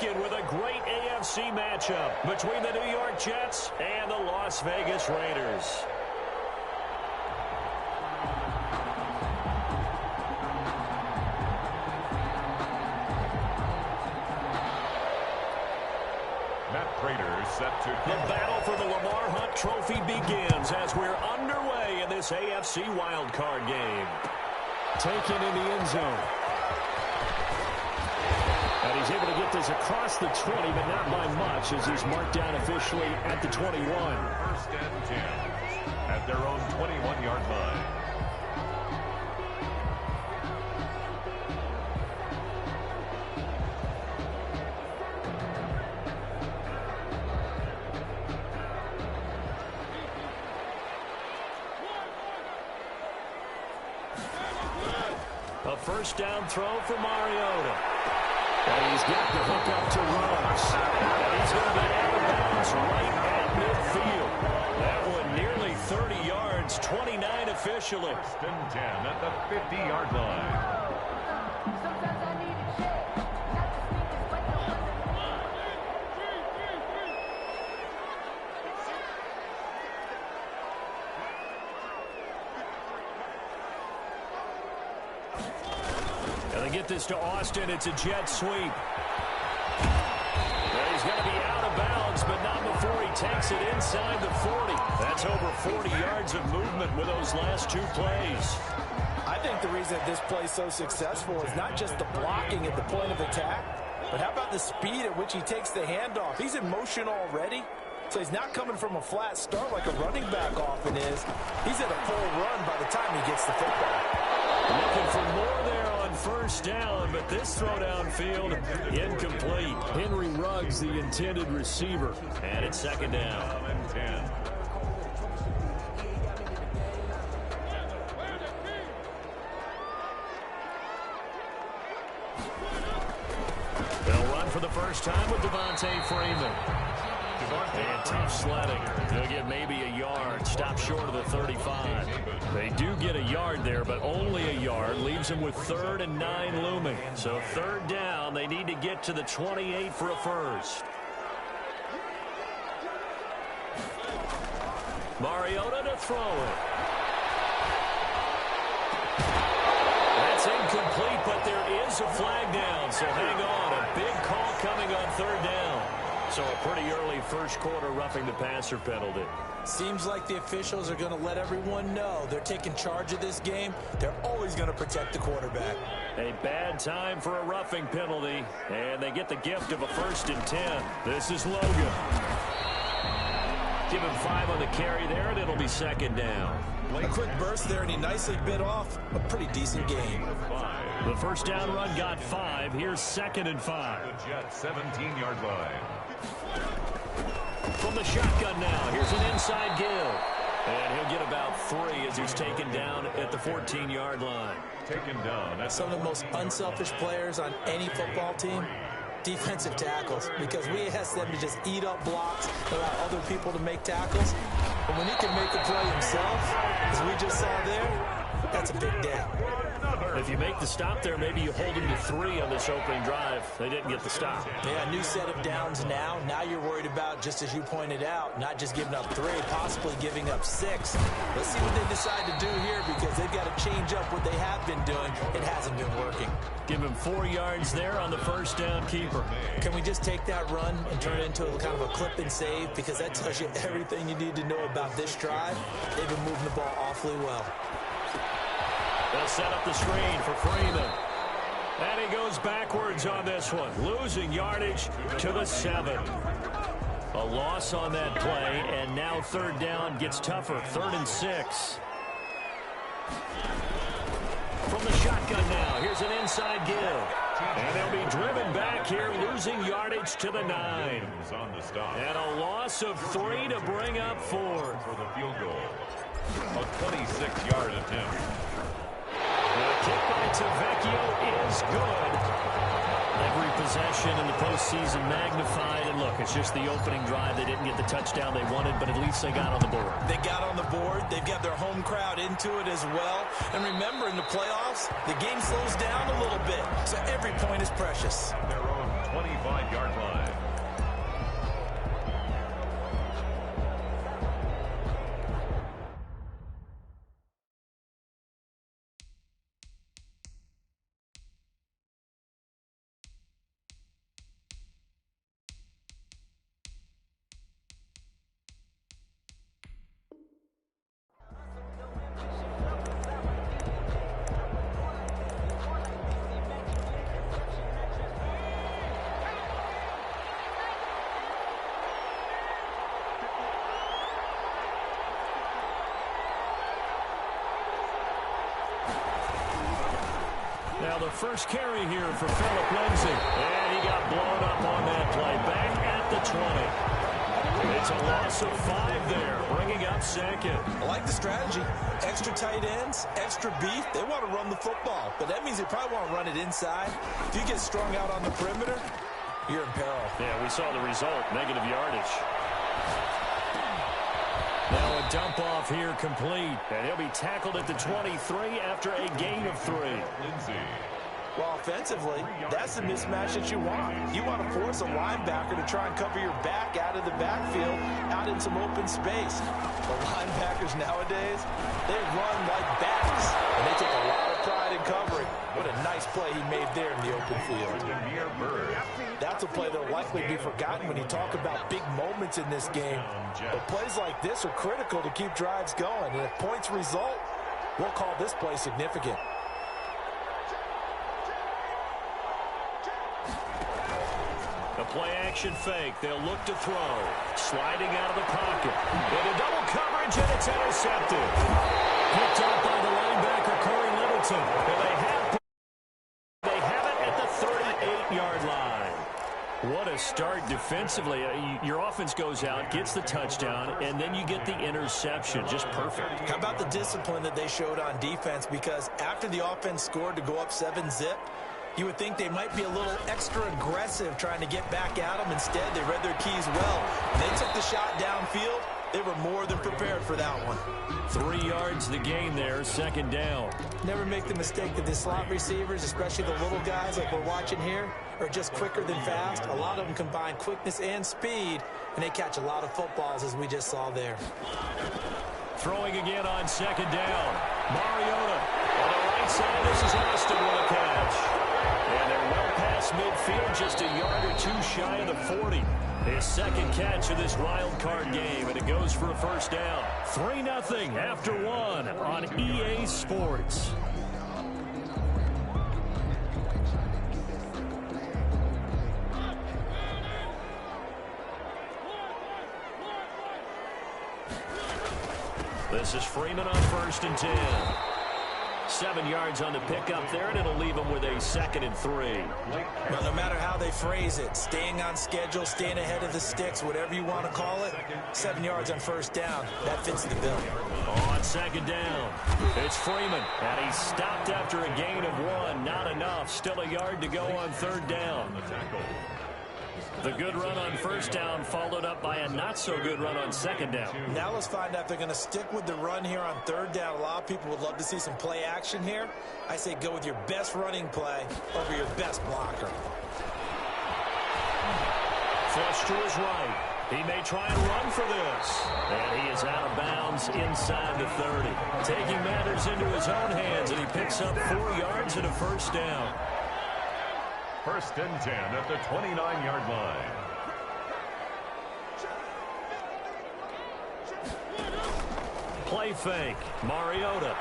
weekend with a great AFC matchup between the New York Jets and the Las Vegas Raiders. Set to the battle for the Lamar Hunt Trophy begins as we're underway in this AFC Wildcard game. Taken in the end zone. And he's able to get this across the 20, but not by much, as he's marked down officially at the 21. First and 10 at their own 21-yard line. A first down throw for Mariota. And he's got the hook up to Ruggs. And he's going to be out of bounds right at midfield. That one nearly 30 yards, 29 officially. First and 10 at the 50-yard line. Get this to Austin. It's a jet sweep. And he's going to be out of bounds, but not before he takes it inside the 40. That's over 40 yards of movement with those last two plays. I think the reason that this play is so successful is not just the blocking at the point of attack, but how about the speed at which he takes the handoff? He's in motion already, so he's not coming from a flat start like a running back often is. He's at a full run by the time he gets the football. Looking for more there on first down, but this throw downfield incomplete. Henry Ruggs, the intended receiver. And it's second down. And 10. They'll run for the first time with Devontae Freeman. And tough sledding. They'll get maybe a yard. Stop short of the 35. They do get a yard there, but only a yard. Leaves them with 3rd and 9 looming. So third down, they need to get to the 28 for a first. Mariota to throw it. That's incomplete, but there is a flag down. So hang on. A big call coming on third down. So a pretty early first quarter roughing the passer penalty. Seems like the officials are going to let everyone know they're taking charge of this game. They're always going to protect the quarterback. A bad time for a roughing penalty, and they get the gift of a 1st and 10. This is Logan. Give him 5 on the carry there, and it'll be second down. A quick burst there, and he nicely bit off a pretty decent game. The first down run got 5. Here's 2nd and 5. The Jets 17-yard line. From the shotgun now, here's an inside give. And he'll get about 3 as he's taken down at the 14-yard line. Taken down. That's some of the most unselfish players on any football team. Defensive tackles, because we ask them to just eat up blocks, allow other people to make tackles. But when he can make a play himself, as we just saw there, that's a big day. If you make the stop there, maybe you hold him to 3 on this opening drive. They didn't get the stop. Yeah, new set of downs now. Now you're worried about, just as you pointed out, not just giving up 3, possibly giving up 6. Let's see what they decide to do here, because they've got to change up what they have been doing. It hasn't been working. Give him 4 yards there on the first down keeper. Can we just take that run and turn it into a kind of a clip and save? Because that tells you everything you need to know about this drive. They've been moving the ball awfully well. They'll set up the screen for Freeman. And he goes backwards on this one, losing yardage to the 7. A loss on that play, and now third down gets tougher. 3rd and 6. From the shotgun now, here's an inside give. And they'll be driven back here, losing yardage to the 9. And a loss of 3 to bring up 4. For the field goal. A 26-yard attempt. The kick by Tavecchio is good. Every possession in the postseason magnified. And look, it's just the opening drive. They didn't get the touchdown they wanted, but at least they got on the board. They got on the board. They've got their home crowd into it as well. And remember, in the playoffs, the game slows down a little bit. So every point is precious. Their own 25-yard line. Now the first carry here for Phillip Lindsay. And he got blown up on that play. Back at the 20. It's a loss of 5 there, bringing up second. I like the strategy. Extra tight ends, extra beef. They want to run the football, but that means they probably want to run it inside. If you get strung out on the perimeter, you're in peril. Yeah, we saw the result, negative yardage. Now a dump off here complete. And he'll be tackled at the 23 after a gain of 3. Lindsay. Well, offensively, that's the mismatch that you want. You want to force a linebacker to try and cover your back out of the backfield, out in some open space. The linebackers nowadays, they run like backs, and they take a lot of pride in covering. What a nice play he made there in the open field. That's a play that will likely be forgotten when you talk about big moments in this game. But plays like this are critical to keep drives going. And if points result, we'll call this play significant. A play-action fake. They'll look to throw. Sliding out of the pocket. Into double coverage, and it's intercepted. Picked up by the linebacker, Corey Littleton. And they have it at the 38-yard line. What a start defensively. Your offense goes out, gets the touchdown, and then you get the interception. Just perfect. How about the discipline that they showed on defense? Because after the offense scored to go up 7-zip, you would think they might be a little extra aggressive trying to get back at them. Instead, they read their keys well. When they took the shot downfield, they were more than prepared for that one. 3 yards the gain there, second down. Never make the mistake that the slot receivers, especially the little guys like we're watching here, are just quicker than fast. A lot of them combine quickness and speed, and they catch a lot of footballs, as we just saw there. Throwing again on second down. Mariota on the right side. This is Austin with a catch. And they're well past midfield, just a yard or 2 shy of the 40. His second catch of this wild card game, and it goes for a first down. 3-0 after 1 on EA Sports. This is Freeman on 1st and 10. 7 yards on the pickup there, and it'll leave them with a 2nd and 3. Well, no matter how they phrase it, staying on schedule, staying ahead of the sticks, whatever you want to call it, 7 yards on 1st down. That fits the bill. On 2nd down, it's Freeman, and he's stopped after a gain of 1. Not enough. Still a yard to go on 3rd down. The good run on 1st down followed up by a not-so-good run on 2nd down. Now let's find out if they're going to stick with the run here on 3rd down. A lot of people would love to see some play action here. I say go with your best running play over your best blocker. Flush to his right. He may try and run for this. And he is out of bounds inside the 30. Taking matters into his own hands, and he picks up 4 yards and a 1st down. 1st and 10 at the 29-yard line. Play fake. Mariota.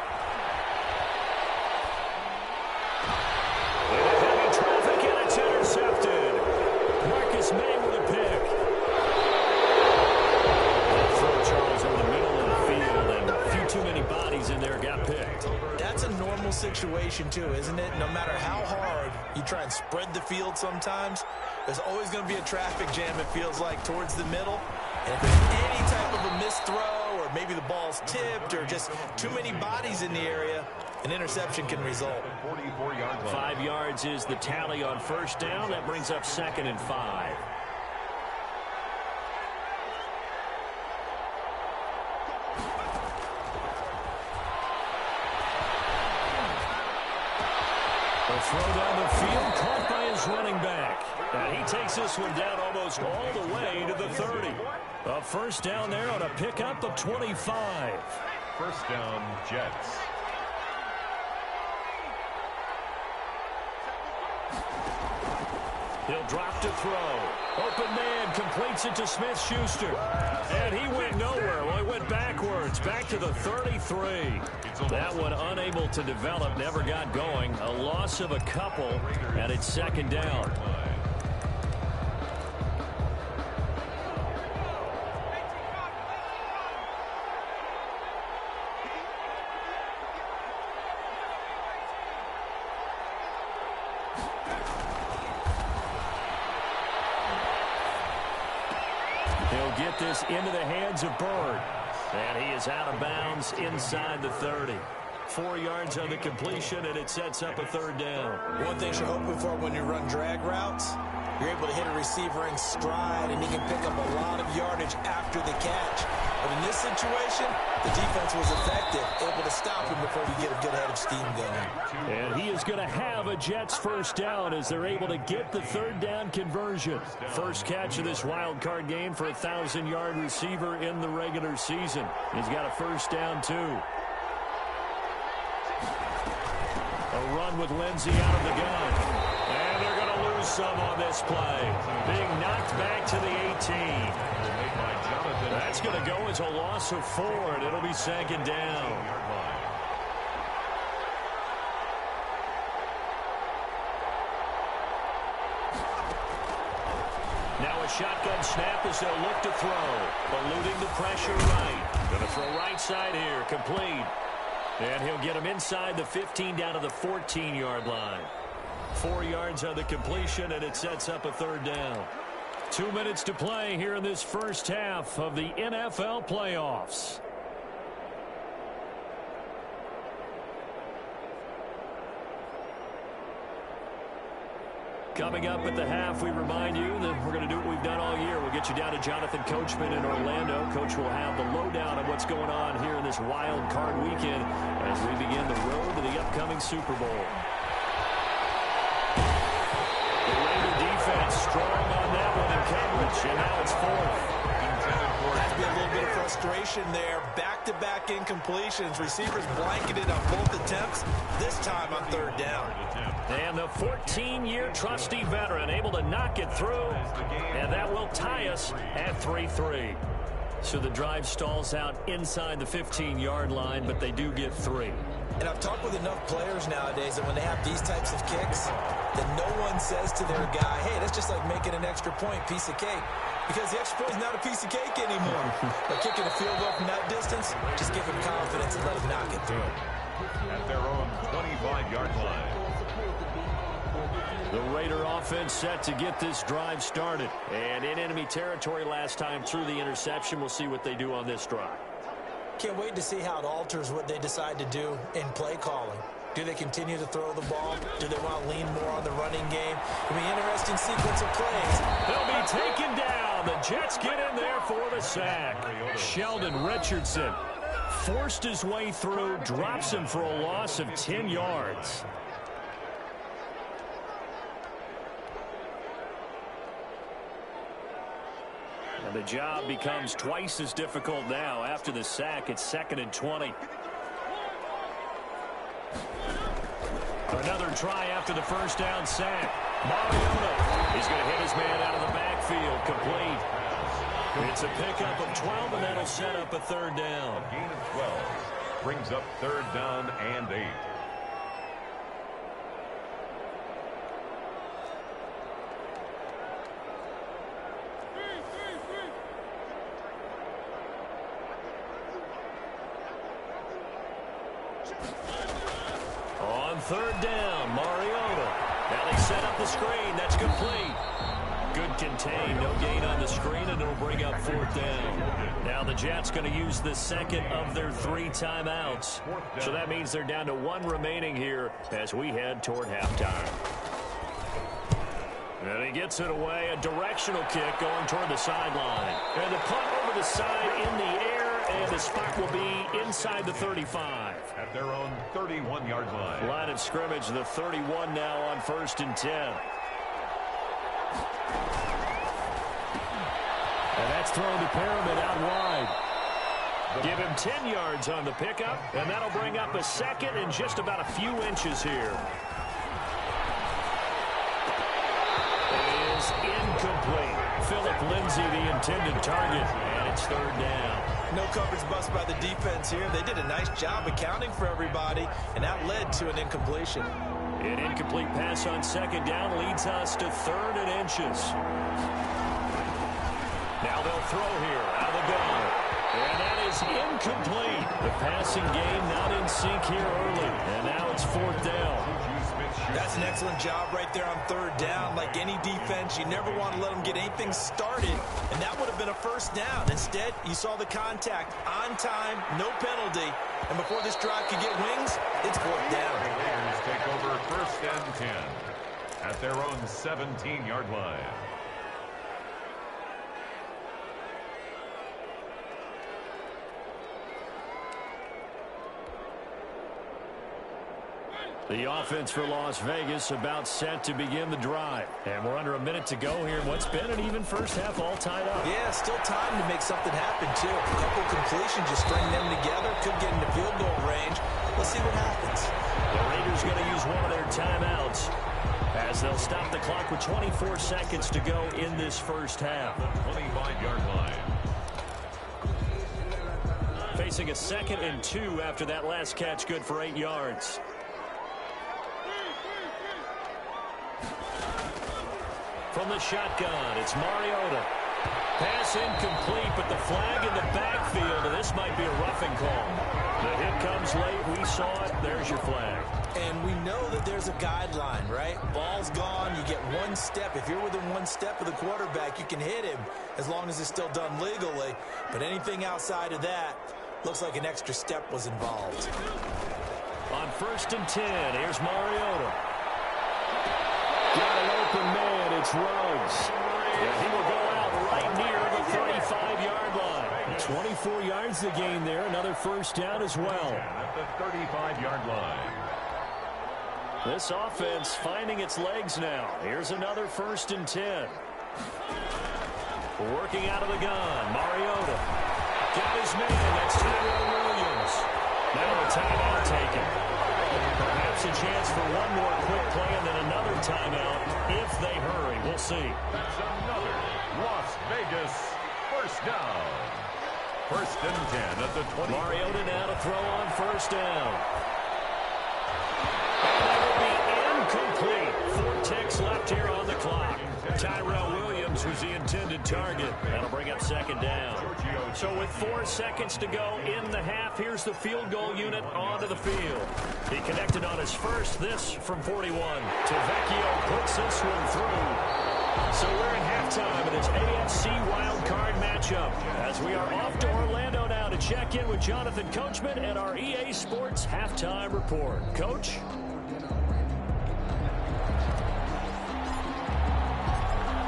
Into heavy traffic, and it's intercepted. Marcus May with a pick. That throw, Charles, in the middle of the field, and a few too many bodies in there got picked. That's a normal situation, too, isn't it? No matter how hard you try and spread the field sometimes, there's always going to be a traffic jam, it feels like, towards the middle. And if there's any type of a missed throw, or maybe the ball's tipped, or just too many bodies in the area, an interception can result. 5 yards is the tally on 1st down. That brings up 2nd and 5. A throw down the field, caught by his running back. And he takes this one down almost all the way to the 30. A first down there on a pickup of 25. First down, Jets. He'll drop to throw. Open man completes it to Smith-Schuster. And he went nowhere. Well, he went backwards. Back to the 33. That one unable to develop. Never got going. A loss of a couple. And it's second down. He'll get this into the hands of Bird. And he is out of bounds inside the 30. 4 yards on the completion, and it sets up a third down. One thing you're hoping for when you run drag routes, you're able to hit a receiver in stride, and he can pick up a lot of yardage after the catch. But in this situation, the defense was effective, able to stop him before we get a good head of steam going. And he is going to have a Jets first down as they're able to get the third down conversion. First catch of this wild card game for a 1,000-yard receiver in the regular season. He's got a first down, too. A run with Lindsey out of the gun. And they're going to lose some on this play. Being knocked back to the 18. That's going to go as a loss of 4, and it'll be second down. Now a shotgun snap as they'll look to throw. Eluding the pressure right. Going to throw right side here. Complete. And he'll get him inside the 15 down to the 14-yard line. 4 yards on the completion, and it sets up a third down. 2 minutes to play here in this first half of the NFL playoffs. Coming up at the half, we remind you that we're going to do what we've done all year. We'll get you down to Jonathan Coachman in Orlando. Coach will have the lowdown on what's going on here in this wild card weekend as we begin the road to the upcoming Super Bowl. The Raider defense strong on that one in coverage, and now it's fourth. Has been a little bit of frustration there. Back-to-back incompletions. Receivers blanketed on both attempts, this time on third down. And the 14-year trusty veteran able to knock it through, and that will tie us at 3-3. So the drive stalls out inside the 15-yard line, but they do get 3. And I've talked with enough players nowadays that when they have these types of kicks, that no one says to their guy, hey, that's just like making an extra point, piece of cake. Because the extra point is not a piece of cake anymore. But kicking a field goal from that distance, just give him confidence and let him knock it through. At their own 25-yard line. The Raider offense set to get this drive started. And in enemy territory last time through the interception. We'll see what they do on this drive. Can't wait to see how it alters what they decide to do in play calling. Do they continue to throw the ball? Do they want to lean more on the running game? It'll be an interesting sequence of plays. They'll be taken down. The Jets get in there for the sack. Sheldon Richardson forced his way through, drops him for a loss of 10 yards. And the job becomes twice as difficult now after the sack. It's 2nd and 20. Another try after the first down sack. Mariota, he's going to hit his man out of the backfield. Complete. It's a pickup of 12, and that'll set up a third down. A gain of 12 brings up third down and 8. On third down, Mariota. Now they set up the screen. That's complete. Good contain. No gain on the screen, and it'll bring up fourth down. Now the Jets going to use the second of their 3 timeouts. So that means they're down to 1 remaining here as we head toward halftime. And he gets it away. A directional kick going toward the sideline. And the punt over the side in the air. And the spot will be inside the 35. At their own 31-yard line. Line of scrimmage, the 31 now on 1st and 10. And that's thrown to Perriman out wide. Give him 10 yards on the pickup, and that'll bring up a second and just about a few inches here. It is incomplete. Philip Lindsay, the intended target, and it's third down. No coverage bust by the defense here. They did a nice job accounting for everybody, and that led to an incompletion. An incomplete pass on second down leads us to third and inches. Now they'll throw here out of the gun. And that is incomplete. The passing game not in sync here early. And now it's fourth down. That's an excellent job right there on third down. Like any defense, you never want to let them get anything started. And that would have been a first down. Instead, you saw the contact on time, no penalty. And before this drive could get wings, it's fourth down. The Raiders take over first and 10 at their own 17-yard line. The offense for Las Vegas about set to begin the drive. And we're under a minute to go here in what's been an even first half all tied up. Yeah, still time to make something happen, too. A couple completions, just string them together. Could get into field goal range. Let's see what happens. The Raiders going to use one of their timeouts as they'll stop the clock with 24 seconds to go in this first half. 25-yard line. Facing a 2nd and 2 after that last catch, good for 8 yards. From the shotgun, it's Mariota. Pass incomplete, but the flag in the backfield, and this might be a roughing call. The hit comes late. We saw it. There's your flag. And we know that there's a guideline, right? Ball's gone. You get one step. If you're within one step of the quarterback, you can hit him as long as it's still done legally. But anything outside of that looks like an extra step was involved. On 1st and 10, here's Mariota. Got an open man. It's Ruggs. Yeah, he will go out right near the 35-yard line. 24 yards the gain there. Another first down as well. At the 35-yard line. This offense finding its legs now. Here's another 1st and 10. Working out of the gun. Mariota. Got his man. That's Tyrell Williams. Now a timeout taken. Perhaps a chance for one more quick play and then another timeout if they hurry. We'll see. That's another Las Vegas first down. 1st and 10 at the 20. Mariota now to throw on 1st down. And that will be incomplete. 4 ticks left here on the clock. Tyrell Williams was the intended target. That'll bring up 2nd down. So with 4 seconds to go in the half, here's the field goal unit onto the field. He connected on his first. This from 41. Tavecchio puts this one through. So we're in halftime in this AFC Wildcard matchup as we are off to Orlando now to check in with Jonathan Coachman and our EA Sports Halftime Report. Coach?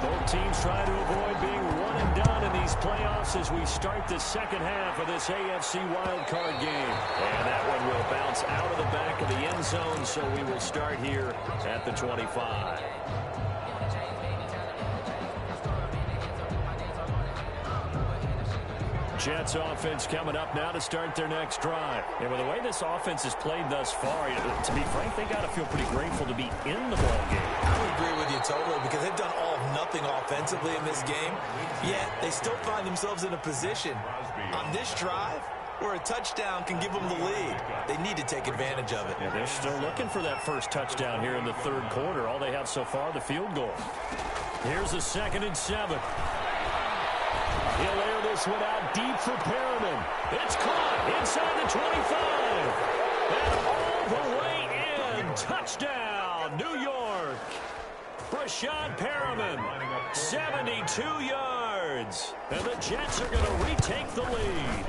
Both teams trying to avoid being one and done in these playoffs as we start the second half of this AFC wildcard game. And that one will bounce out of the back of the end zone, so we will start here at the 25. Jets offense coming up now to start their next drive. And with the way this offense has played thus far, to be frank, they got to feel pretty grateful to be in the ball game. I would agree with you totally because they've done all of nothing offensively in this game, yet they still find themselves in a position on this drive where a touchdown can give them the lead. They need to take advantage of it. Yeah, they're still looking for that first touchdown here in the third quarter. All they have so far, the field goal. Here's the 2nd and 7. He'll air this one out deep for Perriman. It's caught inside the 25. And all the way in. Touchdown, New York. Brashad Perriman, 72 yards. And the Jets are going to retake the lead.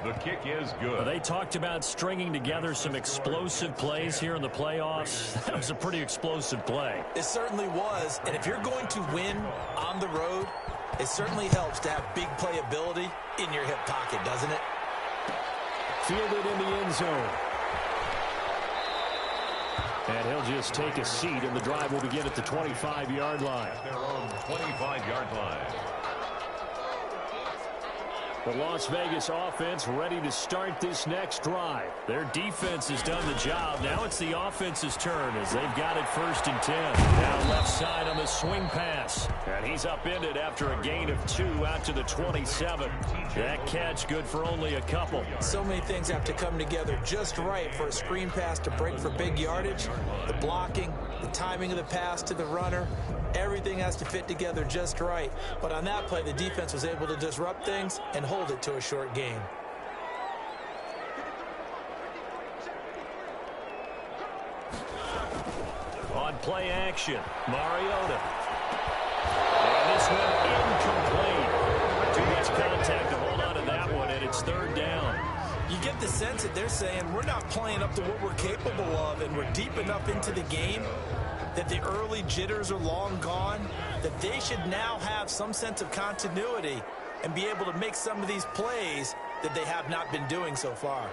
The kick is good. They talked about stringing together some explosive plays here in the playoffs. That was a pretty explosive play. It certainly was. And if you're going to win on the road, it certainly helps to have big playability in your hip pocket, doesn't it? Fielded in the end zone. And he'll just take a seat, and the drive will begin at the 25-yard line. Their own 25-yard line. The Las Vegas offense ready to start this next drive. Their defense has done the job. Now it's the offense's turn as they've got it 1st and 10. Now left side on the swing pass. And he's upended after a gain of 2 out to the 27. That catch good for only a couple. So many things have to come together just right for a screen pass to break for big yardage. The blocking, the timing of the pass to the runner, everything has to fit together just right. But on that play, the defense was able to disrupt things and hold it to a short gain. On play action, Mariota. And this one incomplete. Too much contact to hold on to that one, and it's 3rd down. You get the sense that they're saying we're not playing up to what we're capable of, and we're deep enough into the game that the early jitters are long gone, that they should now have some sense of continuity and be able to make some of these plays that they have not been doing so far.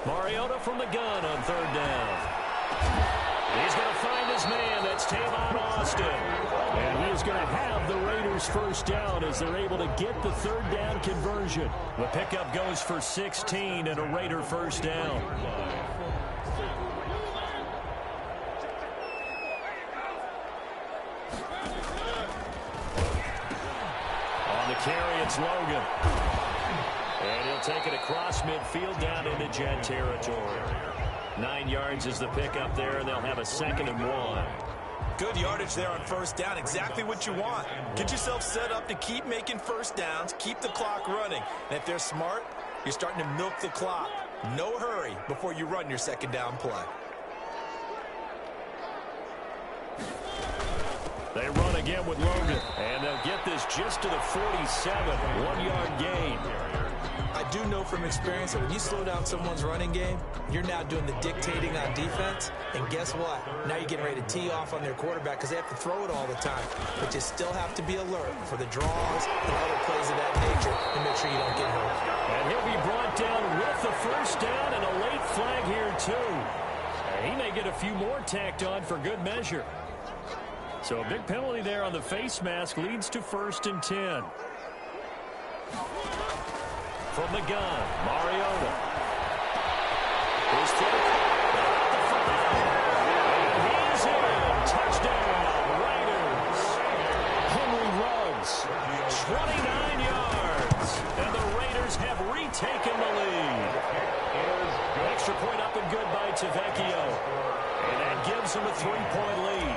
Mariota from the gun on 3rd down. He's going to find his man. That's Tavon Austin. And he is going to have the Raiders 1st down as they're able to get the 3rd down conversion. The pickup goes for 16 and a Raider 1st down. On the carry, it's Logan. And he'll take it across midfield down into Jet territory. 9 yards is the pickup there, and they'll have a 2nd and 1. Good yardage there on 1st down. Exactly what you want. Get yourself set up to keep making 1st downs, keep the clock running. And if they're smart, you're starting to milk the clock. No hurry before you run your 2nd down play. They run again with Logan, and they'll get this just to the 47, 1-yard gain. I do know from experience that when you slow down someone's running game, you're now doing the dictating on defense. And guess what? Now you're getting ready to tee off on their quarterback because they have to throw it all the time. But you still have to be alert for the draws and other plays of that nature to make sure you don't get hurt. And he'll be brought down with the 1st down and a late flag here, too. And he may get a few more tacked on for good measure. So a big penalty there on the face mask leads to 1st and 10. From the gun, Mariota. He's through the 5. And he's in. Touchdown, Raiders. Henry Ruggs, 29 yards. And the Raiders have retaken the lead. Extra point up and good by Tavecchio. And that gives them a 3-point lead.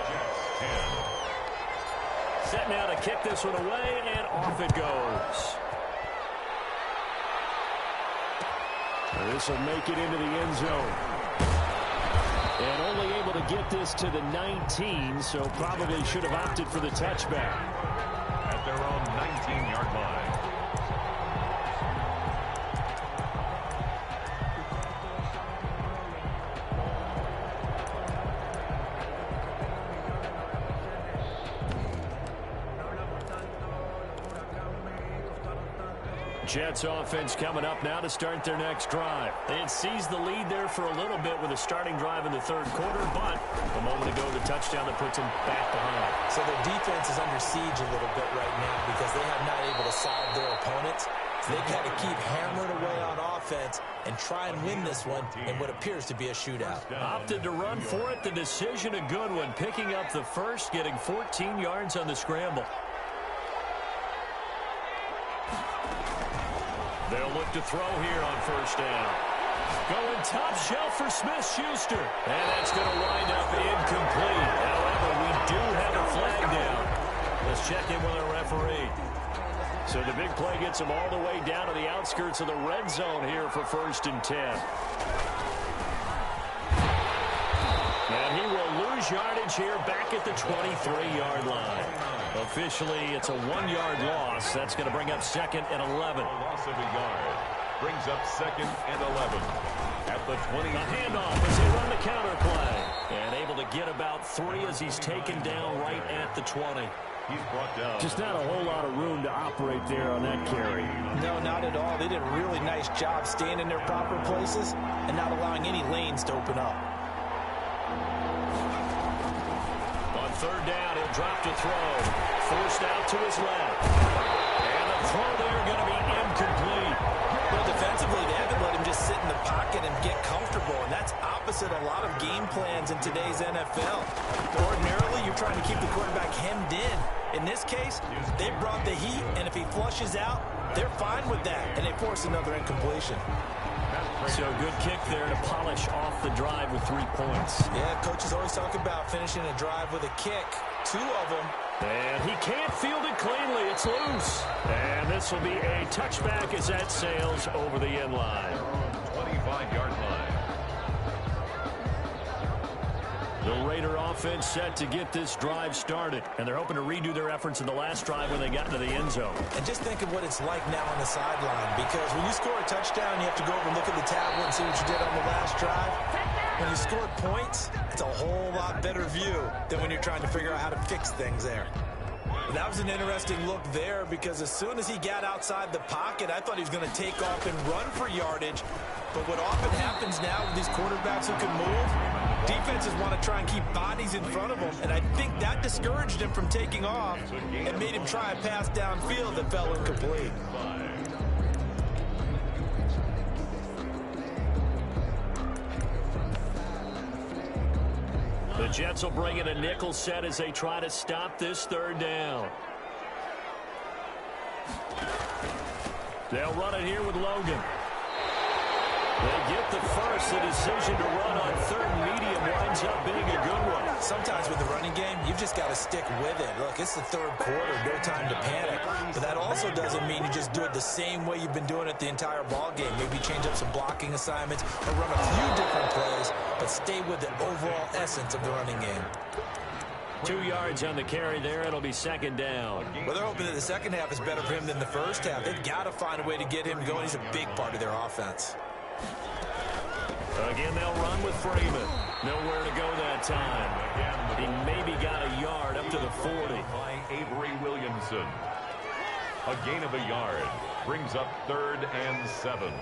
Set now to kick this one away, and off it goes. This will make it into the end zone. And only able to get this to the 19, so probably should have opted for the touchback. At their own 19-yard line. Jets offense coming up now to start their next drive. They had seized the lead there for a little bit with a starting drive in the 3rd quarter, but a moment ago the touchdown that puts them back behind. So their defense is under siege a little bit right now because they have not able to solve their opponents. So they've got to keep hammering away on offense and try and win this one in what appears to be a shootout. Opted to run for it. The decision a good one. Picking up the 1st, getting 14 yards on the scramble. They'll look to throw here on 1st down. Going top shelf for Smith-Schuster. And that's going to wind up incomplete. However, we do have a flag down. Let's check in with our referee. So the big play gets him all the way down to the outskirts of the red zone here for 1st and 10. And he will lose yardage here back at the 23-yard line. Officially, it's a 1-yard loss. That's going to bring up 2nd and 11. Loss of a yard brings up 2nd and 11 at the 20. The handoff as they run the counter play. And able to get about 3 as he's taken down right at the 20. He's brought down. Just not a whole lot of room to operate there on that carry. No, not at all. They did a really nice job staying in their proper places and not allowing any lanes to open up. On third down, he'll drop to throw. Forced out to his left. And the throw there going to be incomplete. Well, defensively, they haven't let him just sit in the pocket and get comfortable, and that's opposite a lot of game plans in today's NFL. Ordinarily, you're trying to keep the quarterback hemmed in. In this case, they brought the heat, and if he flushes out, they're fine with that, and they force another incompletion. So good kick there to polish off the drive with 3 points. Yeah, coaches always talk about finishing a drive with a kick. 2 of them. And he can't field it cleanly. It's loose. And this will be a touchback as that sails over the end line. 25-yard line. The Raider offense set to get this drive started. And they're hoping to redo their efforts in the last drive when they got into the end zone. And just think of what it's like now on the sideline. Because when you score a touchdown, you have to go over and look at the tablet and see what you did on the last drive. When you scored points, it's a whole lot better view than when you're trying to figure out how to fix things there. But that was an interesting look there because as soon as he got outside the pocket, I thought he was going to take off and run for yardage. But what often happens now with these quarterbacks who can move, defenses want to try and keep bodies in front of them, and I think that discouraged him from taking off and made him try a pass downfield that fell incomplete. The Jets will bring in a nickel set as they try to stop this third down. They'll run it here with Logan. They get the first. The decision to run on third and medium winds up being a good one. Sometimes with the running game, you've just got to stick with it. Look, it's the third quarter, no time to panic. But that also doesn't mean you just do it the same way you've been doing it the entire ball game. Maybe change up some blocking assignments or run a few different plays, but stay with the overall essence of the running game. 2 yards on the carry there. It'll be second down. Well, they're hoping that the second half is better for him than the first half. They've got to find a way to get him going. He's a big part of their offense. Again, they'll run with Freeman. Nowhere to go that time. He maybe got a yard up to the 40. By Avery Williamson. A gain of a yard brings up 3rd and 7.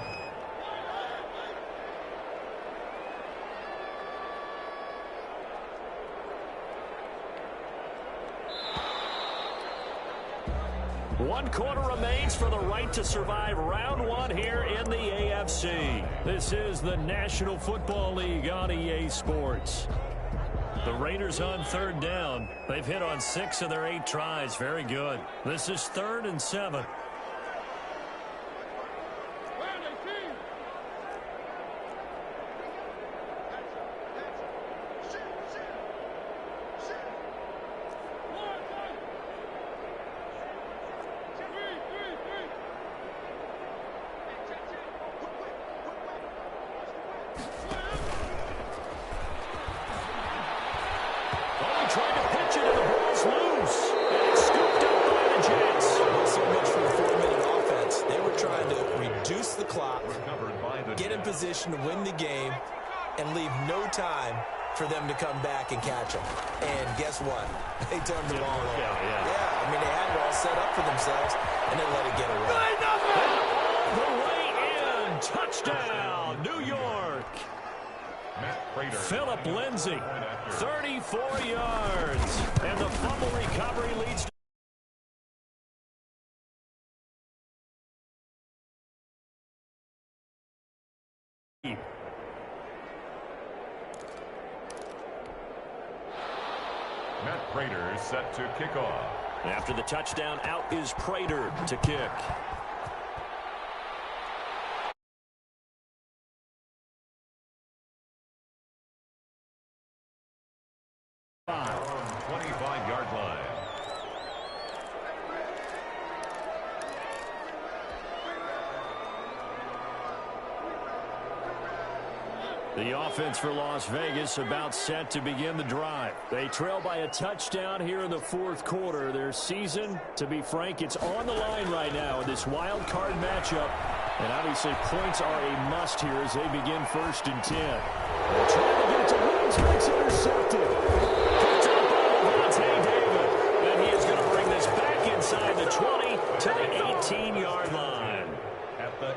One quarter remains for the right to survive round 1 here in the AFC. This is the National Football League on EA Sports. The Raiders on third down. They've hit on 6 of their 8 tries. Very good. This is 3rd and 7. To win the game and leave no time for them to come back and catch them. And guess what? They turned the ball over. Yeah, I mean, they had it all set up for themselves, and they let it get away. The way in. Touchdown, New York. Philip Lindsay, 34 yards. And the fumble recovery leads to Matt Prater set to kick off. After the touchdown, out is Prater to kick. On 25-yard line. The offense for Las Vegas about set to begin the drive. They trail by a touchdown here in the fourth quarter. Their season, to be frank, it's on the line right now in this wild card matchup. And obviously points are a must here as they begin 1st and 10. They're trying to get it to Woods, but it's intercepted. Picked up by Levante David. And he is going to bring this back inside the 20 to the 18-yard line.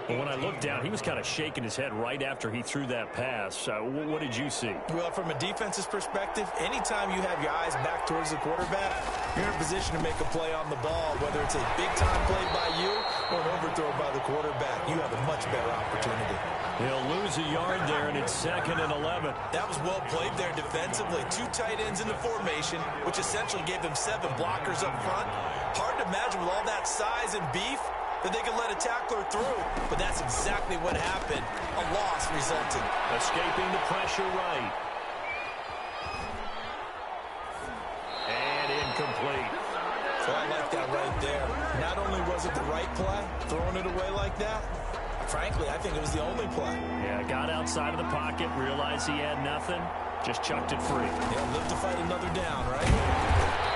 Well, when I looked down, he was kind of shaking his head right after he threw that pass. What did you see? Well, from a defense's perspective, anytime you have your eyes back towards the quarterback, you're in a position to make a play on the ball, whether it's a big-time play by you or an overthrow by the quarterback. You have a much better opportunity. He'll lose a yard there, and it's 2nd and 11. That was well played there defensively. 2 tight ends in the formation, which essentially gave them 7 blockers up front. Hard to imagine with all that size and beef that they could let a tackler through, but that's exactly what happened. A loss resulted. Escaping the pressure right. And incomplete. So I like that right there. Not only was it the right play, throwing it away like that, frankly, I think it was the only play. Yeah, got outside of the pocket, realized he had nothing, just chucked it free. Yeah, live to fight another down, right?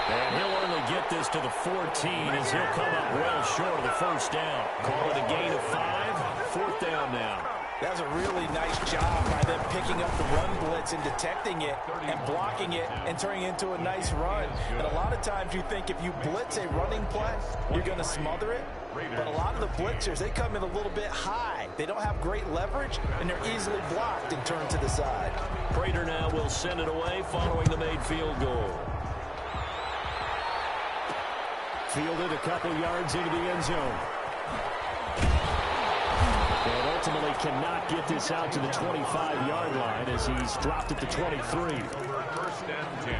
And he'll only get this to the 14 as he'll come up well short of the first down. Call it a gain of 5, 4th down now. That was a really nice job by them picking up the run blitz and detecting it and blocking it and turning it into a nice run. And a lot of times you think if you blitz a running play, you're going to smother it. But a lot of the blitzers, they come in a little bit high. They don't have great leverage, and they're easily blocked and turned to the side. Prater now will send it away following the made field goal. Fielded a couple yards into the end zone. And ultimately cannot get this out to the 25-yard line as he's dropped at the 23. 1st and 10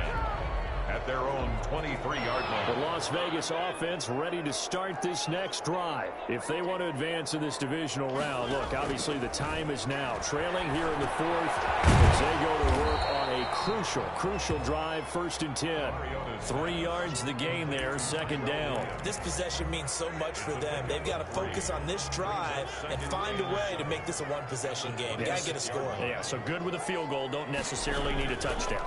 at their own 23-yard line. The Las Vegas offense ready to start this next drive. If they want to advance in this divisional round, look, obviously the time is now. Trailing here in the 4th as they go to work on a crucial drive, 1st and 10. 3 yards the gain there, 2nd down. This possession means so much for them. They've got to focus on this drive and find a way to make this a one-possession game. Yes. Got to get a score. Yeah, so good with a field goal. Don't necessarily need a touchdown.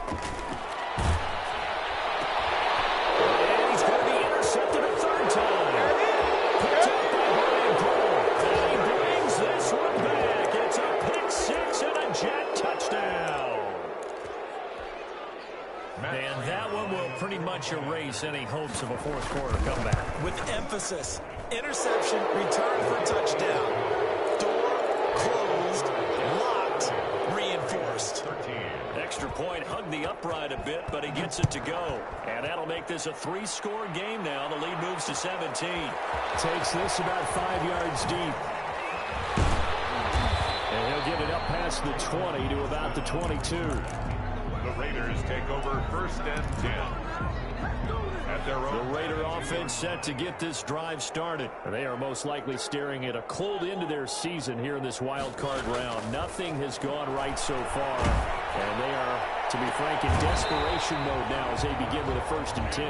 And he's going to be intercepted a 3rd time. Picked up by Brian Cole. And he brings this one back. It's a pick 6 and a jet touchdown. And that one will pretty much erase any hopes of a 4th quarter comeback. With emphasis, interception, return for touchdown. Door closed, locked, reinforced. 13. Extra point, hugged the upright a bit, but he gets it to go. And that'll make this a 3-score game now. The lead moves to 17. Takes this about 5 yards deep. And he'll get it up past the 20 to about the 22. The Raiders take over 1st and 10 at their own. The Raider offense set to get this drive started. They are most likely staring at a cold end to their season here in this wild card round. Nothing has gone right so far. And they are, to be frank, in desperation mode now as they begin with a 1st and 10.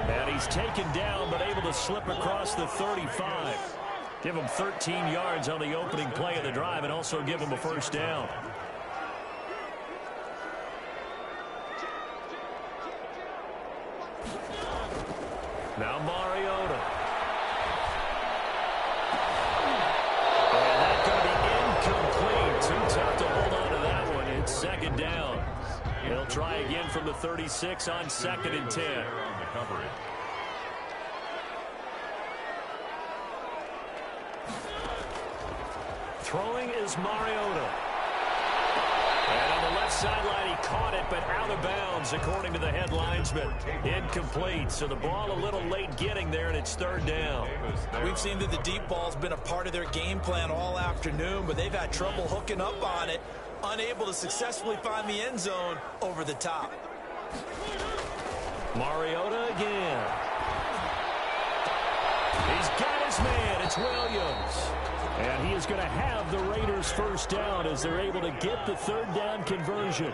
And he's taken down but able to slip across the 35. Give him 13 yards on the opening play of the drive and also give him a 1st down. Now Mariota. And that's going to be incomplete. Too tough to hold on to that one. It's 2nd down. He'll try again from the 36 on 2nd and 10. On the coverage. Throwing is Mariota. And on the left sideline, he caught it, but out of bounds, according to the head linesman. Incomplete, so the ball a little late getting there, and it's 3rd down. We've seen that the deep ball's been a part of their game plan all afternoon, but they've had trouble hooking up on it, unable to successfully find the end zone over the top. Mariota again. He's got his man. It's Williams. And he is going to have the Raiders' 1st down as they're able to get the 3rd down conversion.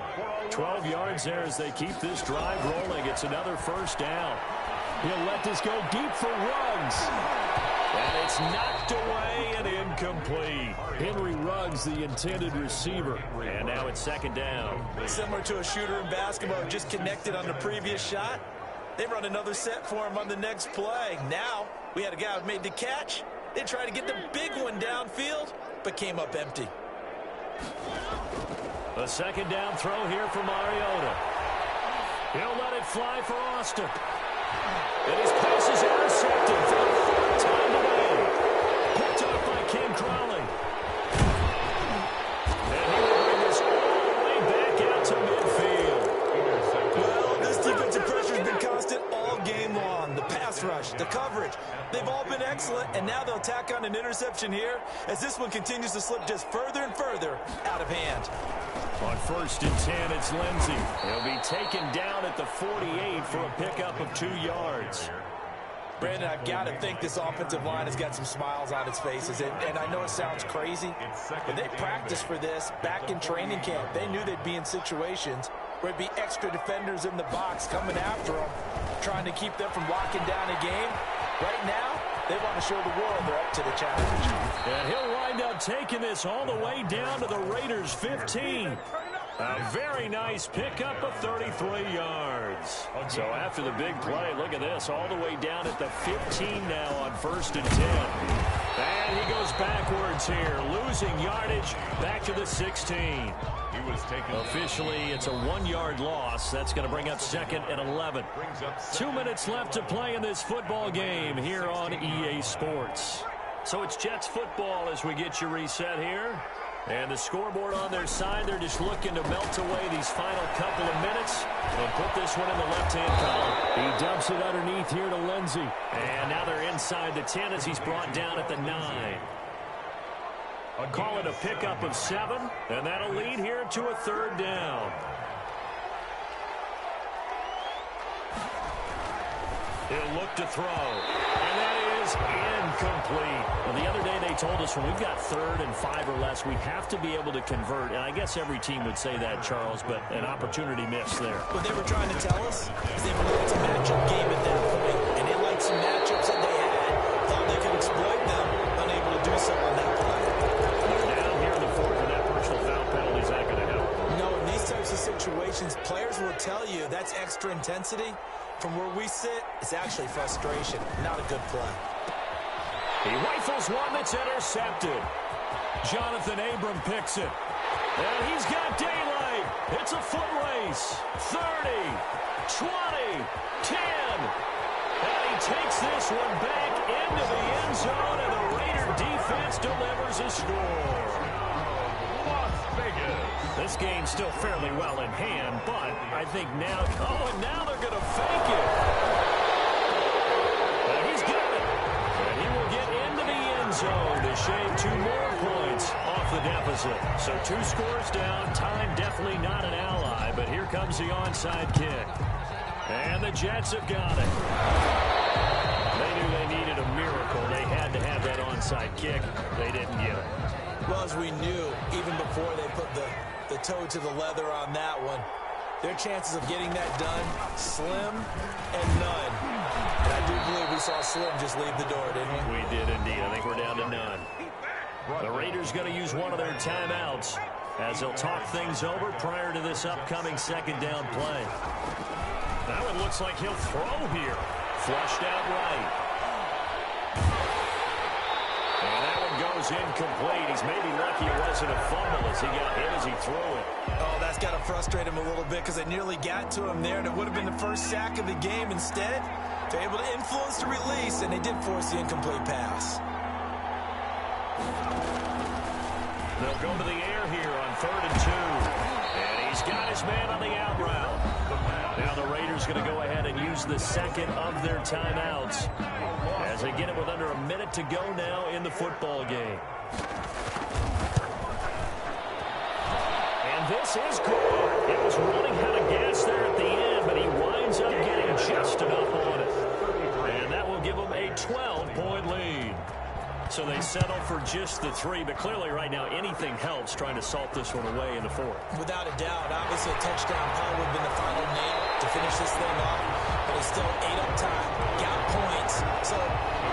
12 yards there as they keep this drive rolling. It's another 1st down. He'll let this go deep for Ruggs. And it's knocked away and incomplete. Henry Ruggs, the intended receiver. And now it's 2nd down. Similar to a shooter in basketball who just connected on the previous shot. They run another set for him on the next play. Now we had a guy who made the catch. They tried to get the big one downfield, but came up empty. A 2nd down throw here for Mariota. He'll let it fly for Austin. And his pass is intercepted for the 3rd time today. Picked off by Ken Crowley. excellent, and now they'll tack on an interception here as this one continues to slip just further and further out of hand. On 1st and 10, it's Lindsey. He'll be taken down at the 48 for a pickup of 2 yards. Brandon, I've got to think this offensive line has got some smiles on its faces. And I know it sounds crazy, but they practiced for this back in training camp. They knew they'd be in situations where it'd be extra defenders in the box coming after them, trying to keep them from locking down a game. Right now, they want to show the world they're up to the challenge. And he'll wind up taking this all the way down to the Raiders' 15. A very nice pickup of 33 yards. So after the big play, look at this, all the way down at the 15 now on 1st and 10. And he goes backwards here, losing yardage back to the 16. Officially, it's a 1-yard loss. That's going to bring up 2nd and 11. 2 minutes left to play in this football game here on EA Sports. So it's Jets football as we get you reset here. And the scoreboard on their side, they're just looking to melt away these final couple of minutes and put this one in the left-hand column. He dumps it underneath here to Lindsey. And now they're inside the 10 as he's brought down at the 9. Call it a pickup of 7, and that'll lead here to a 3rd down. He'll look to throw, and that is incomplete. Well, the other day they told us when we've got 3rd and 5 or less, we have to be able to convert. And I guess every team would say that, Charles, but an opportunity missed there. What they were trying to tell us is they were looking to matchup game at that point, and they liked some matchups that they had, thought they could exploit them, unable to do so on that play. They're down here in the 4th, and that personal foul penalty is not going to help. No, in these types of situations, players will tell you that's extra intensity. From where we sit, it's actually frustration, not a good play. He rifles one that's intercepted. Jonathan Abram picks it. And he's got daylight. It's a foot race. 30, 20, 10. And he takes this one back into the end zone, and the Raider defense delivers a score. Las Vegas. This game's still fairly well in hand, but I think now, and now they're going to fake it. And he's got it. And he will get into the end zone to shave 2 more points off the deficit. So 2 scores down. Time definitely not an ally, but here comes the onside kick. And the Jets have got it. They knew they needed a miracle. They had to have that onside kick. They didn't get it. Well, as we knew, even before they put the toe to the leather on that one, their chances of getting that done, slim and none. And I do believe we saw Slim just leave the door, didn't we? We did indeed. I think we're down to none. The Raiders going to use one of their timeouts as they'll talk things over prior to this upcoming 2nd down play. That one looks like he'll throw here. Flushed out right. And that one goes incomplete. He's maybe lucky it wasn't a fumble as he got hit as he threw it. Oh, that's got to frustrate him a little bit because they nearly got to him there, and it would have been the first sack of the game. Instead, they're able to influence the release, and they did force the incomplete pass. They'll go to the air here on 3rd and 2. And he's got his man on the out route. Now the Raiders going to go ahead and use the 2nd of their timeouts as they get it with under a minute to go now in the football game. And this is good. It was running out of gas there at the end, but he winds up getting just enough on it. And that will give them a 12-point lead. So they settle for just the 3, but clearly right now anything helps trying to salt this one away in the 4th. Without a doubt, obviously a touchdown probably would have been the final nail to finish this thing off, but it's still 8 up time, got points, so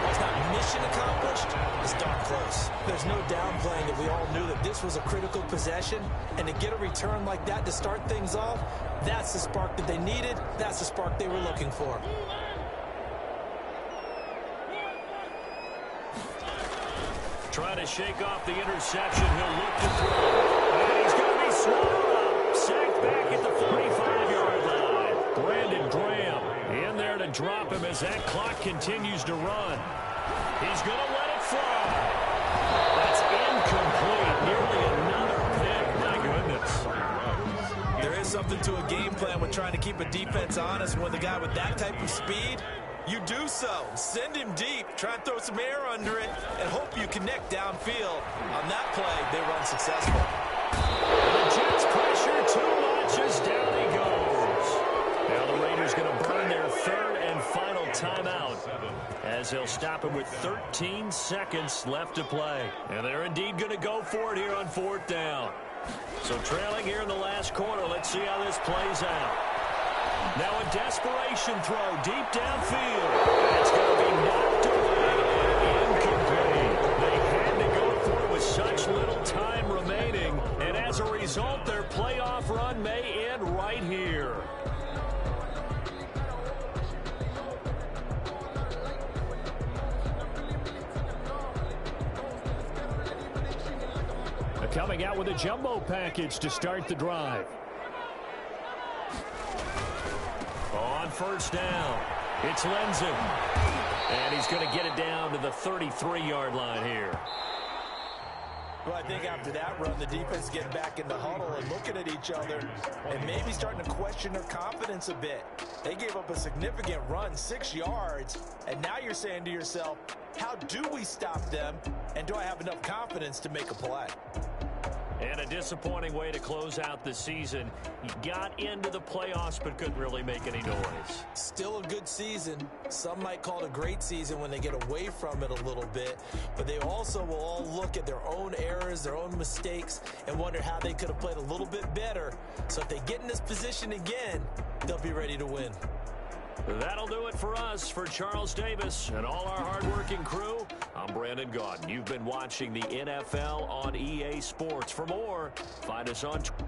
it's not mission accomplished, it's darn close. There's no downplaying that we all knew that this was a critical possession, and to get a return like that to start things off, that's the spark that they needed, that's the spark they were looking for. Trying to shake off the interception. He'll look to throw. And he's going to be swallowed up. Sacked back at the 45-yard line. Brandon Graham in there to drop him as that clock continues to run. He's going to let it fly. That's incomplete. Nearly another pick. My goodness. There is something to a game plan with trying to keep a defense honest when the guy with that type of speed, You do so. Send him deep. Try and throw some air under it and hope you connect downfield. On that play, they run successful. The Jets pressure too much as down he goes. Now the Raiders going to burn their third and final timeout as they'll stop him with 13 seconds left to play. And they're indeed going to go for it here on 4th down. So trailing here in the last quarter, let's see how this plays out. Now a desperation throw deep downfield. It's going to be knocked away and incomplete. They had to go for it with such little time remaining. And as a result, their playoff run may end right here. Coming out with a jumbo package to start the drive. On 1st down, it's Lenzen. And he's going to get it down to the 33-yard line here. Well, I think after that run, the defense is getting back in the huddle and looking at each other and maybe starting to question their confidence a bit. They gave up a significant run, 6 yards, and now you're saying to yourself, how do we stop them, and do I have enough confidence to make a play? And a disappointing way to close out the season. He got into the playoffs but couldn't really make any noise. Still a good season. Some might call it a great season when they get away from it a little bit. But they also will all look at their own errors, their own mistakes, and wonder how they could have played a little bit better. So if they get in this position again, they'll be ready to win. That'll do it for us. For Charles Davis and all our hardworking crew, I'm Brandon Gaudin. You've been watching the NFL on EA Sports. For more, find us on Twitter.